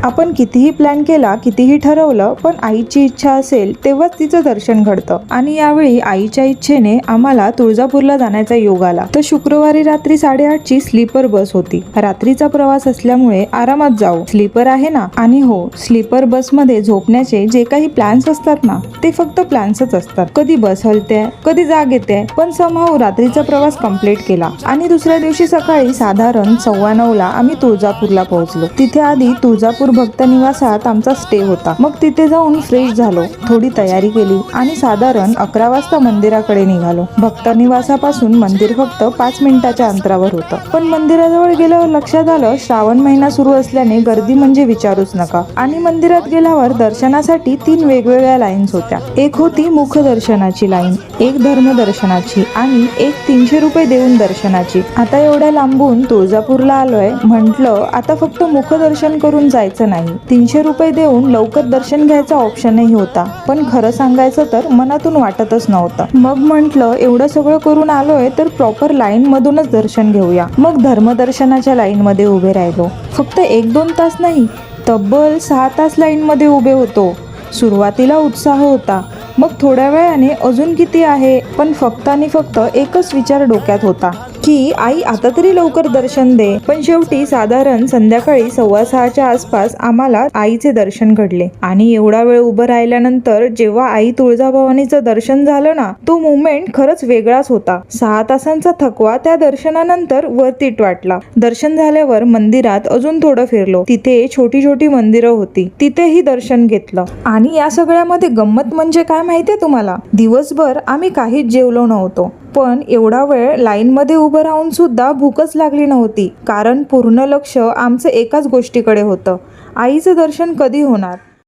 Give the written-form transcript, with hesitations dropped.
आपण कितीही प्लॅन केला, कितीही ठरवलं, पण आईची इच्छा असेल तेव्हाच तिचं दर्शन घडतं. आणि यावेळी आईच्या इच्छेने आम्हाला तुळजापूरला जाण्याचा योग आला. तर शुक्रवारी रात्री 8:30ची स्लीपर बस होती. रात्रीचा प्रवास असल्यामुळे आरामात जाऊ, स्लीपर आहे ना. आणि हो, स्लीपर बस मध्ये झोपण्याचे जे काही प्लॅन्स असतात ना, ते फक्त प्लॅन्सच असतात. कधी बस हलते, कधी जाग येते, पण समहाऊ रात्रीचा प्रवास कंप्लीट केला. आणि दुसऱ्या दिवशी सकाळी साधारण 9:15ला आम्ही तुळजापूरला पोहोचलो. तिथे आधी तुळजापूर भक्त निवासात आमचा स्टे होता. मग तिथे जाऊन फ्रेश झालो, थोडी तयारी केली आणि साधारण 11 वाजता मंदिराकडे निघालो. भक्त निवासापासून मंदिर फक्त 5 मिनिटाच्या अंतरावर होतं. पण मंदिराजवळ गेल्यावर लक्षात आलं, श्रावण महिना सुरू असल्याने गर्दी म्हणजे विचारूच नका. आणि मंदिरात गेल्यावर दर्शनासाठी 3 वेगवेगळ्या लाईन्स होत्या. एक होती मुखदर्शनाची लाईन, एक धर्मदर्शनाची आणि एक 300 रुपये देऊन दर्शनाची. आता एवढ्या लांबून तुळजापूरला आलोय म्हटलं, आता फक्त मुखदर्शन करून जायचं नाही, 300 रुपये देऊन लवकर दर्शन घ्यायचा ऑप्शनही होता. पण खरं सांगायचं तर मनातून वाटतच नव्हतं. मग म्हटलं, एवढं सगळं करून आलोय तर प्रॉपर लाईन मधूनच दर्शन घेऊया. मग धर्मदर्शनाच्या लाईन मध्ये उभे राहिलो. फक्त 1-2 तास नाही, तब्बल 6 तास लाईन मध्ये उभे होतो. सुरुवातीला उत्साह होता, मग थोड्या वेळाने अजून किती आहे, पण फक्त आणि फक्त एकच विचार डोक्यात होता की आई आता तरी लवकर दर्शन दे. पण शेवटी साधारण संध्याकाळी 6:15च्या आसपास आम्हाला आईचे दर्शन घडले. आणि एवढा वेळ उभं राहिल्यानंतर जेव्हा आई तुळजाभवानीचं दर्शन झालं ना, तो मोमेंट खरंच वेगळाच होता. 6 तासांचा थकवा त्या दर्शनानंतर वरतीट वाटला. दर्शन झाल्यावर मंदिरात अजून थोडं फिरलो. तिथे छोटी छोटी मंदिरं होती, तिथेही दर्शन घेतलं. आणि या सगळ्यामध्ये गंमत म्हणजे काय माहितीये तुम्हाला, दिवसभर आम्ही काहीच जेवलो नव्हतो. पण एवढा वेळ लाईन मध्ये उभं राहून सुद्धा भूकच लागली नव्हती. कारण पूर्ण लक्ष आमचं एकाच गोष्टीकडे होतं, आईचं दर्शन कधी होणार.